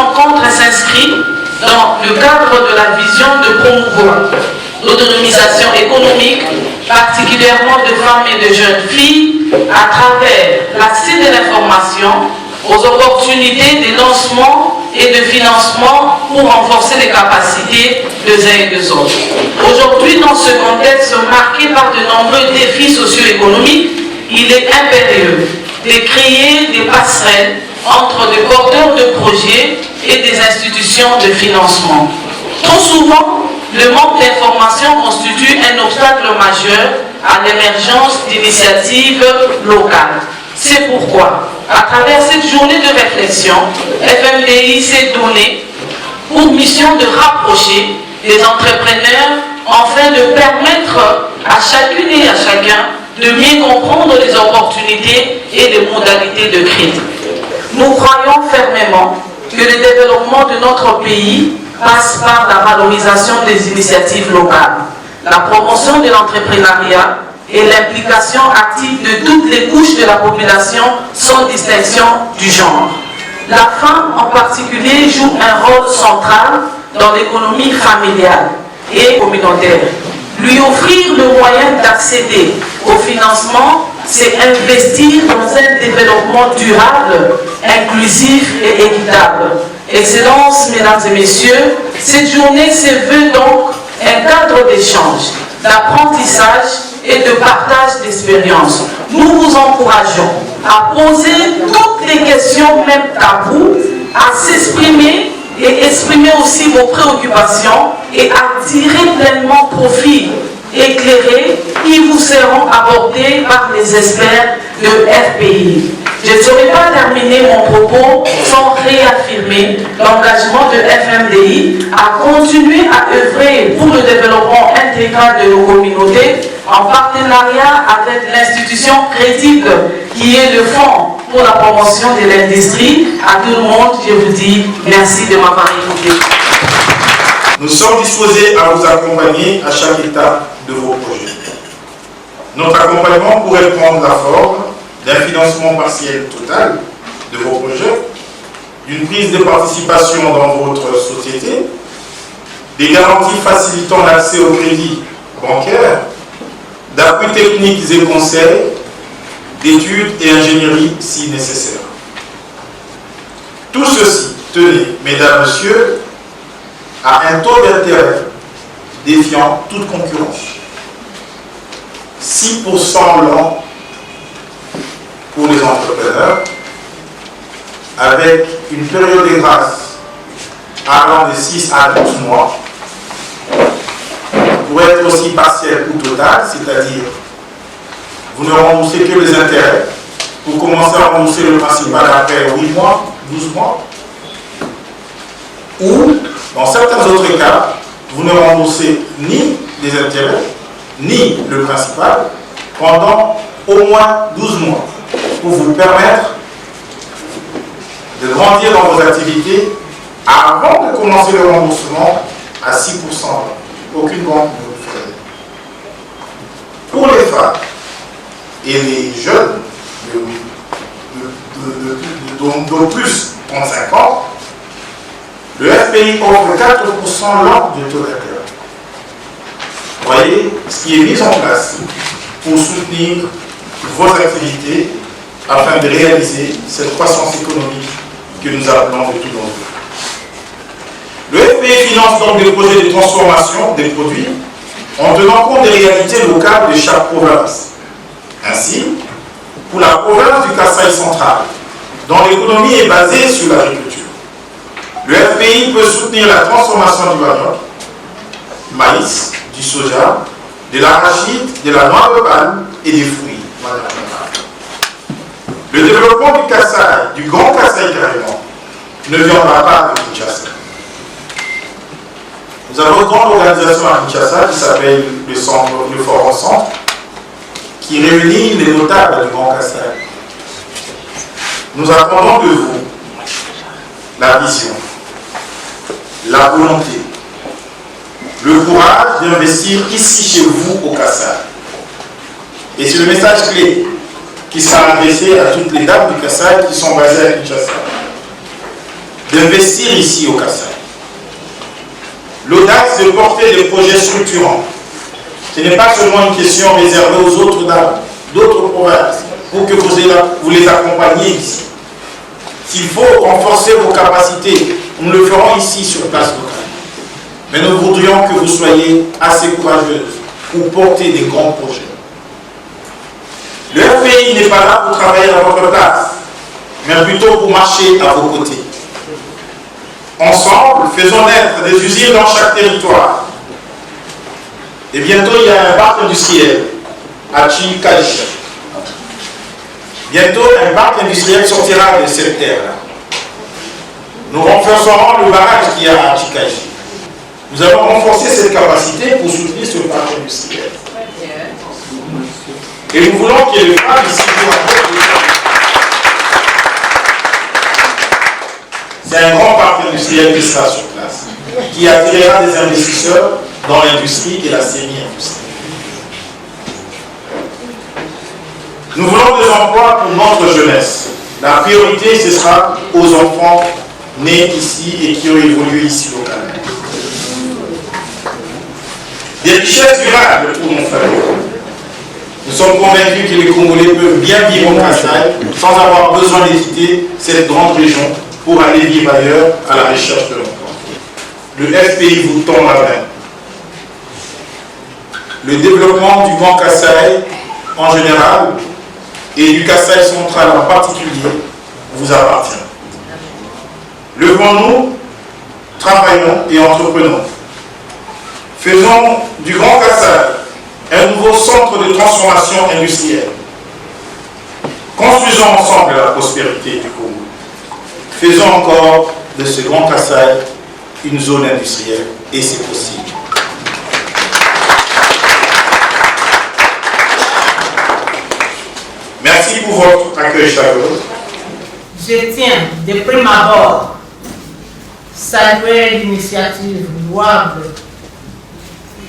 rencontre s'inscrit dans le cadre de la vision de promouvoir l'autonomisation économique, particulièrement de femmes et de jeunes filles, à travers l'accès de l'information aux opportunités de lancement et de financement pour renforcer les capacités des uns et des autres. Aujourd'hui, dans ce contexte marqué par de nombreux défis socio-économiques, il est impérieux de créer des passerelles entre des porteurs de projets et des institutions de financement. Trop souvent, le manque d'information constitue un obstacle majeur à l'émergence d'initiatives locales. C'est pourquoi, à travers cette journée de réflexion, FMDI s'est donné pour mission de rapprocher les entrepreneurs afin de permettre à chacune et à chacun de mieux comprendre les opportunités et les modalités de crédit. Nous croyons fermement que le développement de notre pays passe par la valorisation des initiatives locales, la promotion de l'entrepreneuriat et l'implication active de toutes les couches de la population sans distinction du genre. La femme en particulier joue un rôle central dans l'économie familiale et communautaire. Lui offrir le moyen d'accéder au financement, c'est investir dans un développement durable, inclusif et équitable. Excellences, mesdames et messieurs, cette journée se veut donc un cadre d'échange, d'apprentissage et de partage d'expériences. Nous vous encourageons à poser toutes les questions, même tabous, à s'exprimer et exprimer aussi vos préoccupations et à tirer pleinement profit éclairés qui vous seront abordés par les experts de FPI. Je ne saurais pas terminer mon propos sans réaffirmer l'engagement de FMDI à continuer à œuvrer pour le développement intégral de nos communautés en partenariat avec l'institution Crédit qui est le fonds pour la promotion de l'industrie. À tout le monde, je vous dis merci de m'avoir écouté. Nous sommes disposés à vous accompagner à chaque étape de vos projets. Notre accompagnement pourrait prendre la forme d'un financement partiel total de vos projets, d'une prise de participation dans votre société, des garanties facilitant l'accès au crédit bancaire, d'appuis techniques et conseils, d'études et ingénierie si nécessaire. Tout ceci, tenez, mesdames, messieurs, à un taux d'intérêt défiant toute concurrence. 6% l'an pour les entrepreneurs, avec une période de grâce allant de 6 à 12 mois, pour être aussi partiel ou total, c'est-à-dire vous ne remboursez que les intérêts, vous commencez à rembourser le principal après 8 mois, 12 mois, ou dans certains autres cas, vous ne remboursez ni les intérêts, ni le principal pendant au moins 12 mois pour vous permettre de grandir dans vos activités avant de commencer le remboursement à 6%. Aucune banque ne vous le ferait. Pour les femmes et les jeunes de plus de 35 ans, le FPI offre 4% l'an de taux d'intérêt. Voyez ce qui est mis en place pour soutenir vos activités afin de réaliser cette croissance économique que nous appelons de tout dans le monde. Le FPI finance donc des projets de transformation des produits en tenant compte des réalités locales de chaque province. Ainsi, pour la province du Kasaï central, dont l'économie est basée sur l'agriculture, le FPI peut soutenir la transformation du manioc, du maïs, du soja, de l'arachide, de la noix de palme et des fruits. Le développement du Kasaï, du Grand Kasaï carrément, ne viendra pas de Kinshasa. Nous avons une grande organisation à Kinshasa qui s'appelle le Forum Centre, qui réunit les notables du Grand Kasaï. Nous attendons de vous la vision, la volonté, le courage d'investir ici chez vous au Kasaï. Et c'est le message clé qui sera adressé à toutes les dames du Kasaï qui sont basées à Kinshasa. De d'investir ici au Kasaï. L'audace de porter des projets structurants. Ce n'est pas seulement une question réservée aux autres dames, d'autres provinces, pour que vous les accompagniez ici. S'il faut renforcer vos capacités, nous le ferons ici sur place locale. Mais nous voudrions que vous soyez assez courageuses pour porter des grands projets. Le FPI n'est pas là pour travailler à votre place, mais plutôt pour marcher à vos côtés. Ensemble, faisons naître des usines dans chaque territoire. Et bientôt, il y a un parc industriel à Chikaji. Bientôt, un parc industriel sortira de cette terre-là. Nous renforcerons le barrage qu'il y a à Chikaji. Nous allons renforcer cette capacité pour soutenir ce parc industriel. Et nous voulons qu'il y ait le femmes ici pour c'est un grand parc industriel qui sera sur place, qui attirera des investisseurs dans l'industrie et la semi-industrie. Nous voulons des emplois pour notre jeunesse. La priorité, ce sera aux enfants nés ici et qui ont évolué ici localement. Des richesses durables pour nos familles. Nous sommes convaincus que les Congolais peuvent bien vivre au Kasaï sans avoir besoin d'éviter cette grande région pour aller vivre ailleurs à la recherche de l'emploi. Le FPI vous tend la main. Le développement du Grand Kasaï en général et du Kasaï central en particulier vous appartient. Levons-nous, travaillons et entreprenons. Faisons du Grand Kasaï un nouveau centre de transformation industrielle. Construisons ensemble la prospérité du Congo. Faisons encore de ce Grand Kasaï une zone industrielle et c'est possible. Merci pour votre accueil chaleureux. Je tiens de prime abord saluer l'initiative louable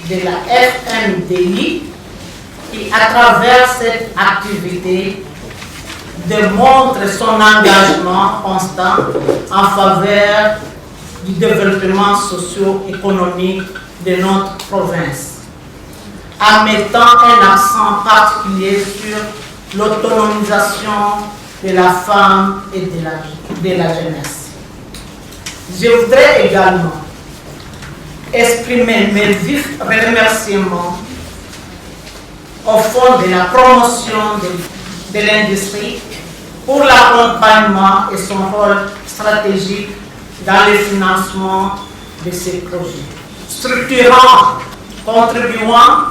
de la FNDI qui, à travers cette activité, démontre son engagement constant en faveur du développement socio-économique de notre province, en mettant un accent particulier sur l'autonomisation de la femme et de la jeunesse. Je voudrais également exprimer mes vifs remerciements au Fonds de la promotion de l'industrie pour l'accompagnement et son rôle stratégique dans le financement de ces projets, structurant, contribuant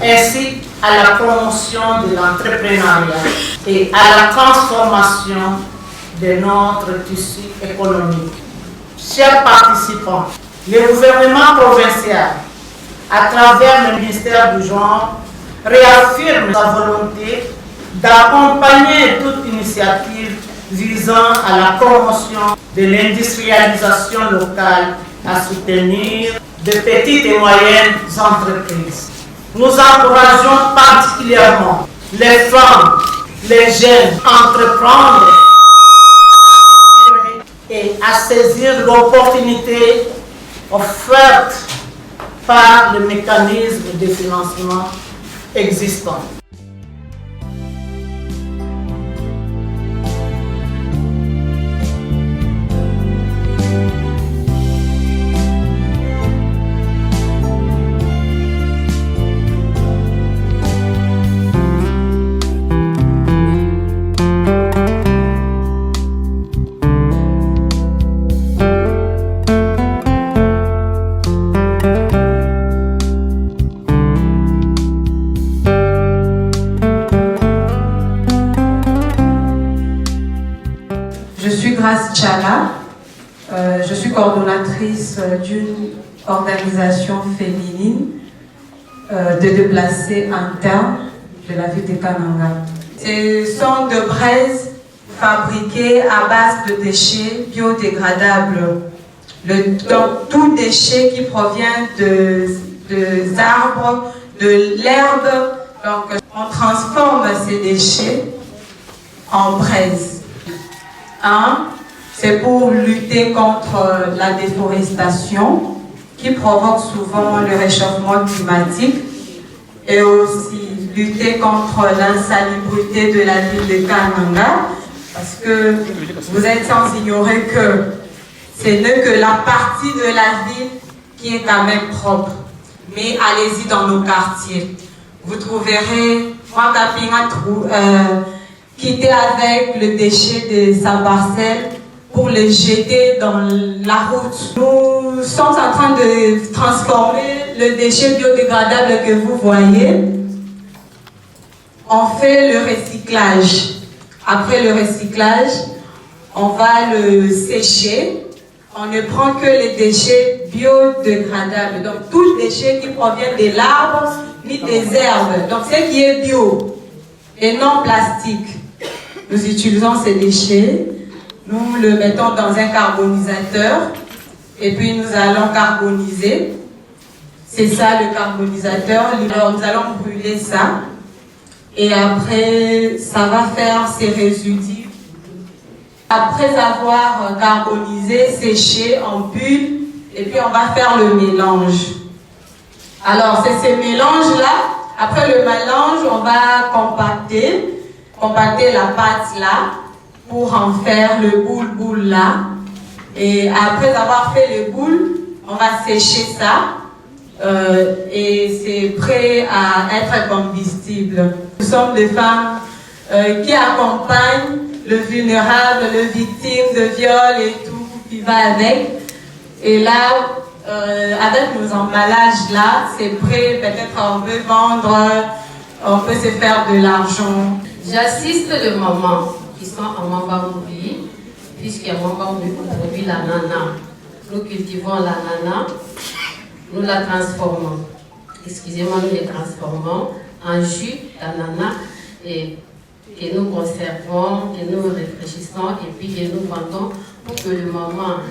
ainsi à la promotion de l'entrepreneuriat et à la transformation de notre tissu économique. Chers participants, le gouvernement provincial, à travers le ministère du Genre, réaffirme sa volonté d'accompagner toute initiative visant à la promotion de l'industrialisation locale, à soutenir de petites et moyennes entreprises. Nous encourageons particulièrement les femmes, les jeunes à entreprendre et à saisir l'opportunité offerte par le mécanisme de financement existant. Je suis coordonnatrice d'une organisation féminine de déplacés internes de la ville de Kananga. Ce sont des braises fabriquées à base de déchets biodégradables. Donc, tout déchet qui provient des arbres, de l'herbe. Donc, on transforme ces déchets en braises. C'est pour lutter contre la déforestation qui provoque souvent le réchauffement climatique et aussi lutter contre l'insalubrité de la ville de Kananga, parce que vous êtes sans ignorer que ce n'est que la partie de la ville qui est quand même propre. Mais allez-y dans nos quartiers. Vous trouverez quitter avec le déchet de sa parcelle pour le jeter dans la route. Nous sommes en train de transformer le déchet biodégradable que vous voyez. On fait le recyclage. Après le recyclage, on va le sécher. On ne prend que les déchets biodégradables. Donc, tout déchet qui provient de l'arbre ni des herbes. Donc, ce qui est bio et non plastique. Nous utilisons ces déchets. Nous le mettons dans un carbonisateur. Et puis, nous allons carboniser. C'est ça le carbonisateur. Alors, nous allons brûler ça. Et après, ça va faire ces résidus. Après avoir carbonisé, séché en bulle, et puis on va faire le mélange. Alors, c'est ce mélange-là. Après le mélange, on va compacter la pâte là, pour en faire le boule-boule là. Et après avoir fait le boule, on va sécher ça. Et c'est prêt à être combustible. Nous sommes des femmes qui accompagnent le vulnérable, le victime de viol et tout qui va avec. Et là, avec nos emballages là, c'est prêt, peut-être on peut vendre, on peut se faire de l'argent. J'assiste les mamans qui sont en Mambamoubi, puisqu'à Mambamoubi on produit l'ananas. Nous cultivons l'ananas, nous la transformons. Excusez-moi, nous les transformons en jus d'ananas et que nous conservons, que nous réfléchissons et puis que nous vendons pour que le maman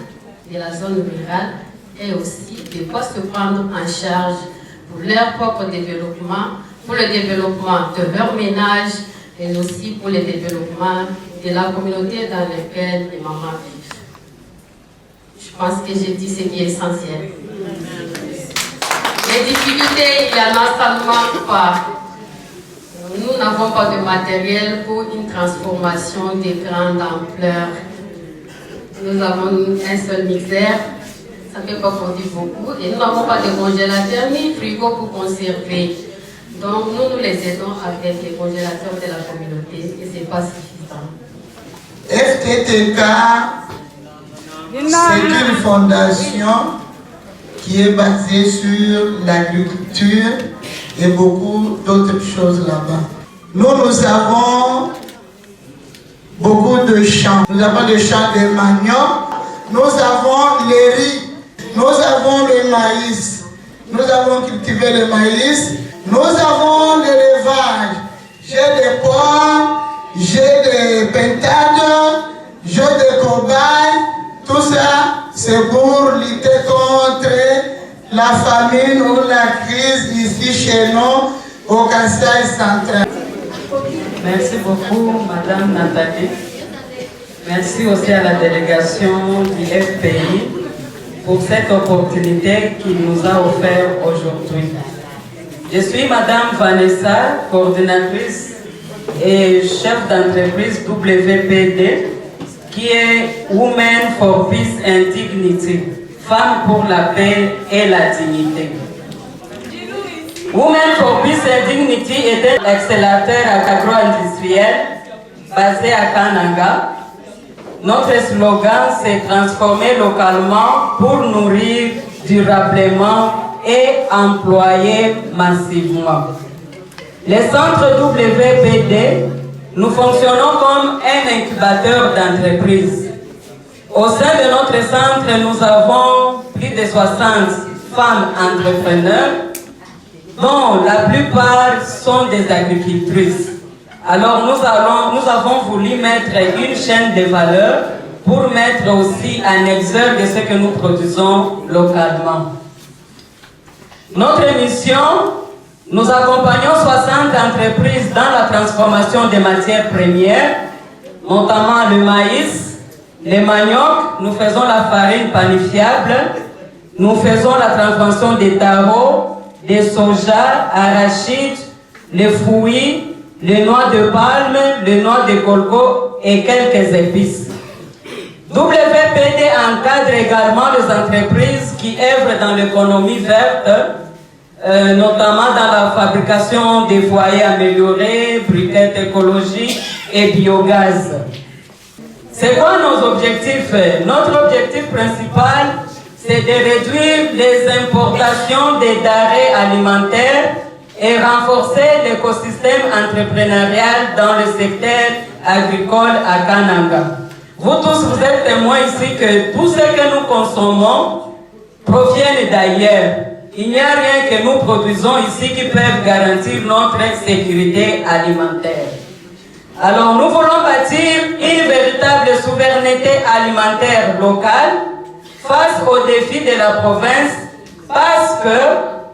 de la zone rurale ait aussi de quoi se prendre en charge pour leur propre développement, pour le développement de leur ménage et aussi pour le développement de la communauté dans laquelle les mamans vivent. Je pense que j'ai dit ce qui est essentiel. Les difficultés, il y en a, ça ne manque pas. Nous n'avons pas de matériel pour une transformation de grande ampleur. Nous avons un seul mixeur, ça ne peut pas produire beaucoup, et nous n'avons pas de congélateur ni frigo pour conserver. Donc nous les aidons avec les congélateurs de la communauté, et ce n'est pas suffisant. FTTK, c'est une fondation qui est basée sur l'agriculture et beaucoup d'autres choses là-bas. Nous avons beaucoup de champs. Nous avons des champs de manioc, nous avons les riz, nous avons le maïs. Nous avons cultivé le maïs, nous avons l'élevage. J'ai des pommes, j'ai des pintades, j'ai des cobayes. Tout ça, c'est pour lutter contre la famine ou la crise ici chez nous, au Kasaï central. Merci beaucoup, Madame Nathalie. Merci aussi à la délégation du FPI pour cette opportunité qu'il nous a offert aujourd'hui. Je suis Madame Vanessa, coordinatrice et chef d'entreprise WPD, qui est Women for Peace and Dignity, Femmes pour la paix et la dignité. Women for Peace and Dignity est un accélérateur agro-industriel basé à Kananga. Notre slogan, c'est transformer localement pour nourrir durablement et employer massivement. Les centres WPD, nous fonctionnons comme un incubateur d'entreprises. Au sein de notre centre, nous avons plus de 60 femmes entrepreneurs, dont la plupart sont des agricultrices. Alors nous avons voulu mettre une chaîne de valeur pour mettre aussi en exergue ce que nous produisons localement. Notre mission, nous accompagnons 60 entreprises dans la transformation des matières premières, notamment le maïs, les maniocs, nous faisons la farine panifiable, nous faisons la transformation des tarots, des soja, arachides, les fruits, les noix de palme, les noix de coco et quelques épices. WPD encadre également les entreprises qui œuvrent dans l'économie verte, notamment dans la fabrication des foyers améliorés, briquettes écologiques et biogaz. C'est quoi nos objectifs? Notre objectif principal, c'est de réduire les importations des denrées alimentaires et renforcer l'écosystème entrepreneurial dans le secteur agricole à Kananga. Vous tous, vous êtes témoins ici que tout ce que nous consommons provient d'ailleurs. Il n'y a rien que nous produisons ici qui peut garantir notre sécurité alimentaire. Alors nous voulons bâtir une véritable souveraineté alimentaire locale face aux défis de la province parce que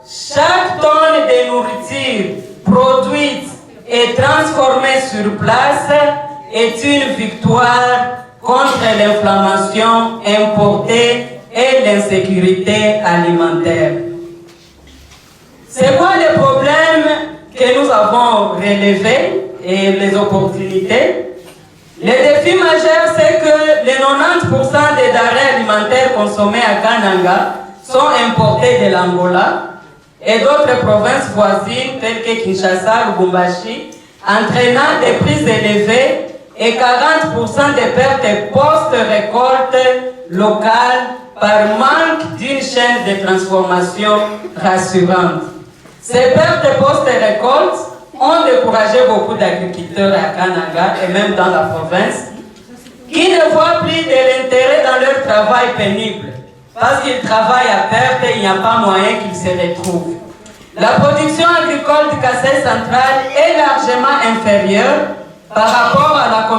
chaque tonne de nourriture produite et transformée sur place est une victoire contre l'inflammation importée et l'insécurité alimentaire. C'est quoi les problèmes que nous avons relevés et les opportunités? Le défi majeur, c'est que les 90% des denrées alimentaires consommées à Kananga sont importées de l'Angola et d'autres provinces voisines telles que Kinshasa, Lubumbashi, entraînant des prix élevés et 40% des pertes post-récolte locales par manque d'une chaîne de transformation rassurante. Ces pertes post-récolte ont découragé beaucoup d'agriculteurs à Kananga et même dans la province qui ne voient plus de l'intérêt dans leur travail pénible parce qu'ils travaillent à perte et il n'y a pas moyen qu'ils se retrouvent. La production agricole du Kasaï central est largement inférieure par rapport à la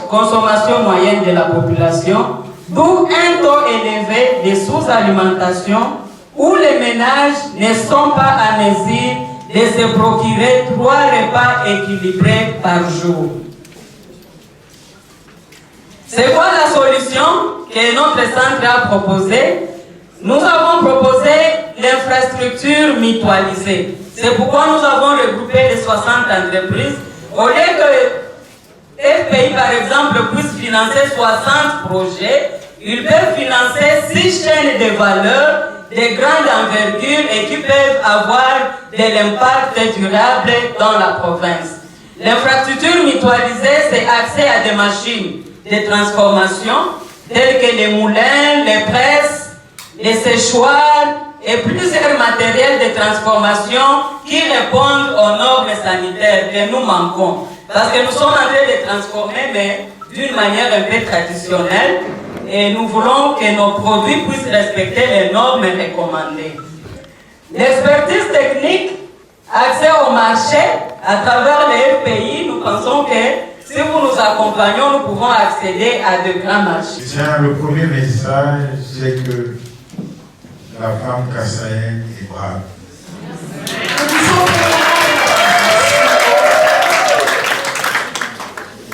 consommation moyenne de la population, d'où un taux élevé de sous-alimentation où les ménages ne sont pas en mesure de se procurer 3 repas équilibrés par jour. C'est quoi la solution que notre centre a proposée? Nous avons proposé l'infrastructure mutualisée. C'est pourquoi nous avons regroupé les 60 entreprises. Au lieu que FPI, par exemple, puisse financer 60 projets, ils peuvent financer 6 chaînes de valeur de grande envergure et qui peuvent avoir de l'impact durable dans la province. L'infrastructure mutualisée, c'est accès à des machines de transformation telles que les moulins, les presses, les séchoirs et plusieurs matériels de transformation qui répondent aux normes sanitaires que nous manquons. Parce que nous sommes en train de transformer, mais d'une manière un peu traditionnelle, et nous voulons que nos produits puissent respecter les normes recommandées. L'expertise technique, accès au marché, à travers les FPI, nous pensons que si vous nous accompagnons, nous pouvons accéder à de grands marchés. Tiens, le premier message, c'est que la femme kassaïenne est brave.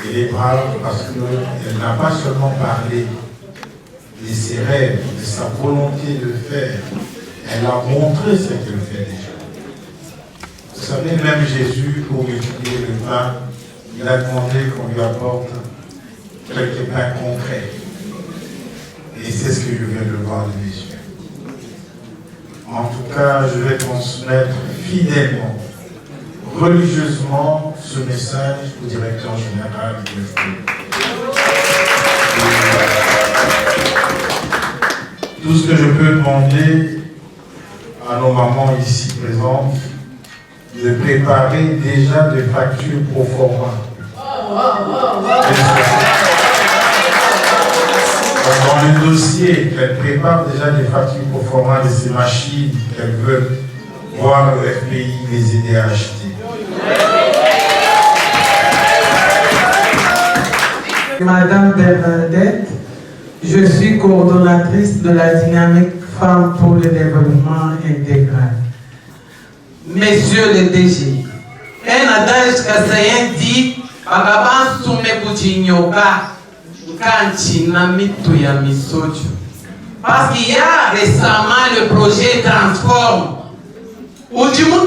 Elle est brave parce qu'elle n'a pas seulement parlé de ses rêves, de sa volonté de faire. Elle a montré ce qu'elle fait déjà. Vous savez, même Jésus, pour multiplier le pain, il a demandé qu'on lui apporte quelques pains concrets. Et c'est ce que je viens de voir de mes yeux. En tout cas, je vais transmettre fidèlement, religieusement, ce message au directeur général de l'FPI. Tout ce que je peux demander à nos mamans ici présentes, de préparer déjà des factures pro forma. Dans le dossier, qu'elles préparent déjà des factures pro forma de ces machines qu'elles veulent voir le FPI les aider à acheter. Madame Bernadette, je suis coordonnatrice de la dynamique Femmes pour le développement intégral. Messieurs les DG, un adage kassaïen dit Bagaban soume kuchinyoka, Parce qu'il y a récemment le projet Transform. Où du monde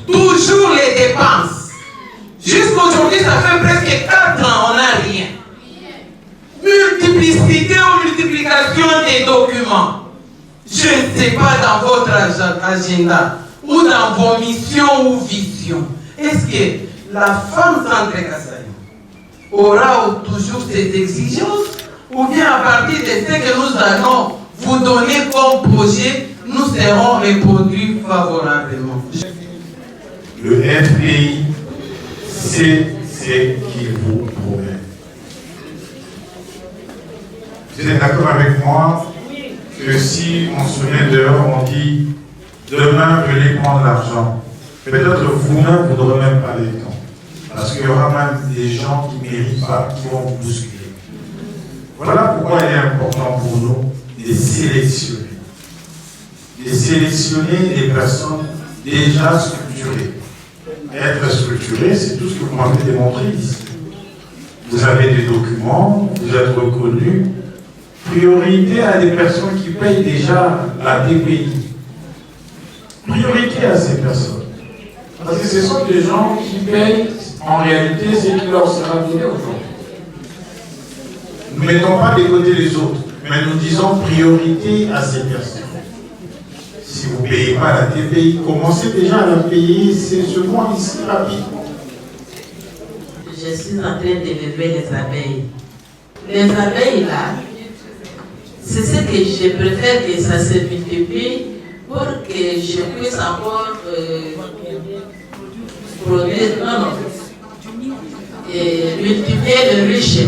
toujours les dépenses. Jusqu'aujourd'hui, ça fait presque 4 ans, on n'a rien. Multiplicité ou multiplication des documents. Je ne sais pas dans votre agenda ou dans vos missions ou visions. Est-ce que la femme centre Kasaï aura toujours cette exigence ou bien à partir de ce que nous allons vous donner comme projet, nous serons répondus favorablement? Le FPI, c'est ce qu'il vous promet. Vous êtes d'accord avec moi que si on se met dehors, on dit demain venez prendre l'argent, peut-être vous-même vous n'aurez même pas le temps. Parce qu'il y aura même des gens qui ne méritent pas, qui vont vous bousculer. Voilà pourquoi il est important pour nous de sélectionner. De sélectionner des personnes déjà structurées. Être structuré, c'est tout ce que vous m'avez démontré ici. Vous avez des documents, vous êtes reconnus. Priorité à des personnes qui payent déjà la TPI. Priorité à ces personnes. Parce que ce sont des gens qui payent en réalité ce qui leur sera donné aujourd'hui. Nous ne mettons pas de côté les autres, mais nous disons priorité à ces personnes. Si vous ne payez pas la TPI, commencez déjà à la payer ce mois ici rapidement. Je suis en train d'élever les abeilles. Les abeilles là, c'est ce que je préfère que ça se multiplie pour que je puisse encore produire, et multiplier le riche.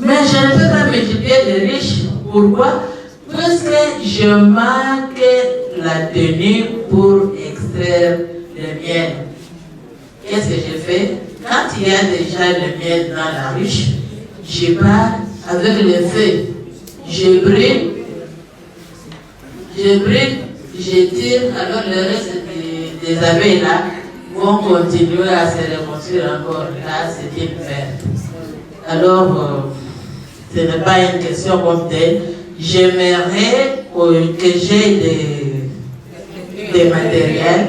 Mais je ne peux pas multiplier le riche. Pourquoi? Parce que je manque la tenue pour extraire le miel. Qu'est-ce que je fais? Quand il y a déjà le miel dans la ruche, je pars avec le feu. Je brûle, je tire, alors le reste des abeilles là vont continuer à se reconstruire encore. Là, c'est une perte. Alors, ce n'est pas une question comme telle. J'aimerais que j'ai des matériels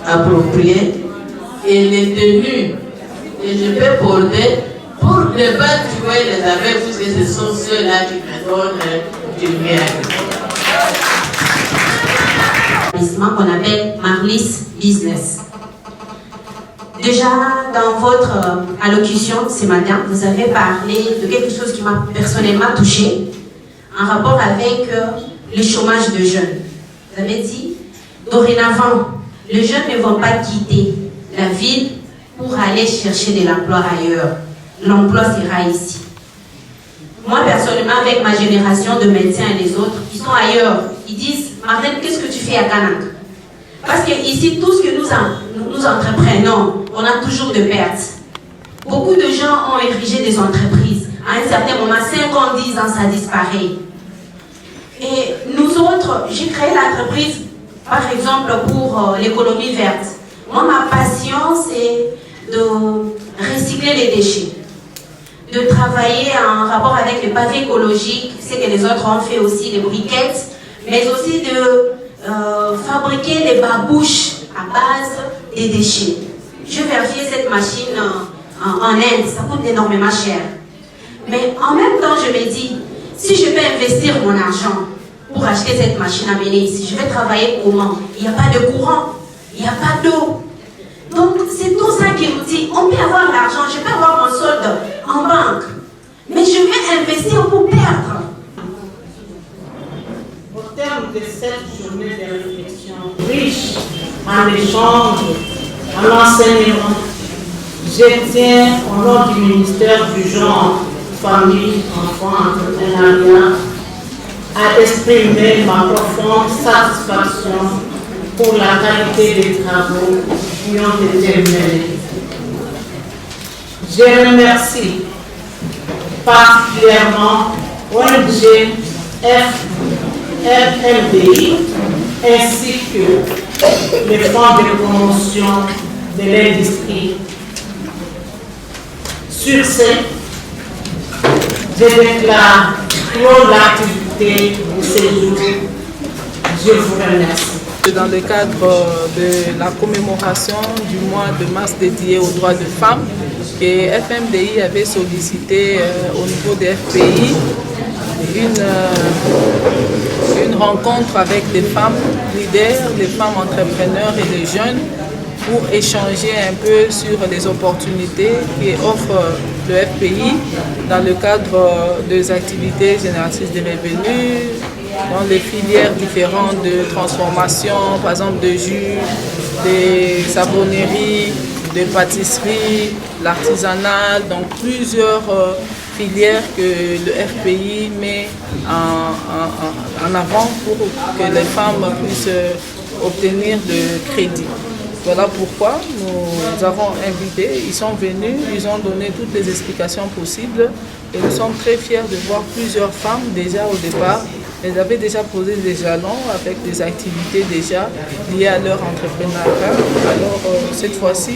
appropriés et les tenues que je peux porter pour ne pas tuer les abeilles, puisque ce sont ceux-là qui me donnent du miel. Qu'on appelle Marlis Business. Déjà, dans votre allocution ce matin, vous avez parlé de quelque chose qui m'a personnellement touchée en rapport avec le chômage de jeunes. Vous avez dit, dorénavant, les jeunes ne vont pas quitter la ville pour aller chercher de l'emploi ailleurs. L'emploi sera ici. Moi, personnellement, avec ma génération de médecins et les autres qui sont ailleurs, ils disent, Marlène, qu'est-ce que tu fais à Kananga? Parce qu'ici, tout ce que nous entreprenons, on a toujours de pertes. Beaucoup de gens ont érigé des entreprises. À un certain moment, 5 ans, 10 ans, ça disparaît. Et nous autres, j'ai créé l'entreprise, par exemple, pour l'économie verte. Moi, ma passion, c'est de recycler les déchets. De travailler en rapport avec les pavés écologiques, ce que les autres ont fait aussi, les briquettes, mais aussi de fabriquer des babouches à base des déchets. Je vérifié cette machine en Inde, ça coûte énormément cher. Mais en même temps, je me dis, si je peux investir mon argent pour acheter cette machine à mener ici, je vais travailler comment? Il n'y a pas de courant, il n'y a pas d'eau. Donc, c'est tout ça qui nous dit, on peut avoir l'argent, je peux avoir mon solde en banque, mais je vais investir pour perdre. Au terme de cette journée de réflexion riche en échanges, en enseignement, je tiens au nom du ministère du Genre, Famille, Enfants, Entrepreneuriat, à exprimer ma profonde satisfaction pour la qualité des travaux qui ont été menés. Je remercie particulièrement ONG FMDI ainsi que les fonds de promotion de l'industrie Sur ce, je déclare clos l'activité de ce jour. Je vous remercie. Dans le cadre de la commémoration du mois de mars dédié aux droits de femmes, et FMDI avait sollicité au niveau des FPI une rencontre avec des femmes leaders, des femmes entrepreneurs et des jeunes pour échanger un peu sur les opportunités qu'offre le FPI dans le cadre des activités génératrices de revenus, dans les filières différentes de transformation, par exemple de jus, des savonneries, de pâtisserie, l'artisanal, donc plusieurs filières que le FPI met en avant pour que les femmes puissent obtenir de crédit. Voilà pourquoi nous avons invité, ils sont venus, ils ont donné toutes les explications possibles et nous sommes très fiers de voir plusieurs femmes déjà au départ. Elles avaient déjà posé des jalons avec des activités déjà liées à leur entrepreneuriat. Alors cette fois-ci,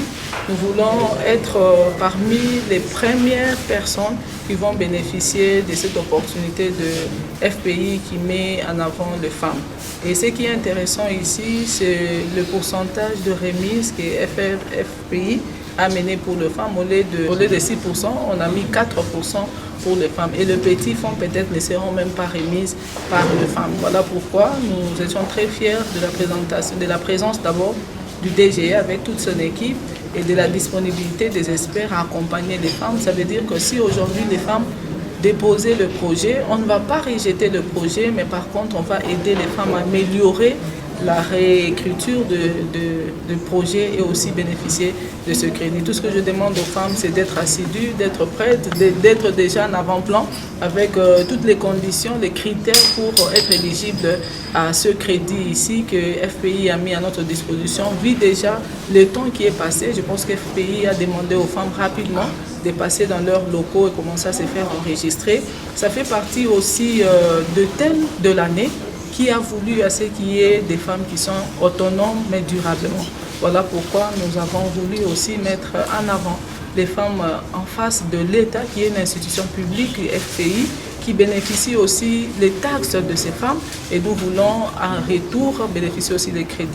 nous voulons être parmi les premières personnes qui vont bénéficier de cette opportunité de FPI qui met en avant les femmes. Et ce qui est intéressant ici, c'est le pourcentage de remise que FPI a mené pour les femmes. Au lieu de 6%, on a mis 4% pour les femmes. Et le petit fonds peut-être ne seront même pas remises par les femmes. Voilà pourquoi nous étions très fiers de la présentation, de la présence d'abord du DGE avec toute son équipe et de la disponibilité des experts à accompagner les femmes. Ça veut dire que si aujourd'hui les femmes déposer le projet, on ne va pas rejeter le projet, mais par contre on va aider les femmes à améliorer la réécriture de projet et aussi bénéficier de ce crédit. Tout ce que je demande aux femmes, c'est d'être assidues, d'être prêtes, d'être déjà en avant-plan avec toutes les conditions, les critères pour être éligible à ce crédit ici que FPI a mis à notre disposition. Vu déjà le temps qui est passé, je pense que FPI a demandé aux femmes rapidement de passer dans leurs locaux et commencer à se faire enregistrer. Ça fait partie aussi de thème de l'année qui a voulu à ce qu'il y ait des femmes qui sont autonomes mais durablement. Voilà pourquoi nous avons voulu aussi mettre en avant les femmes en face de l'État qui est une institution publique, FPI, qui bénéficie aussi des taxes de ces femmes et nous voulons en retour bénéficier aussi des crédits.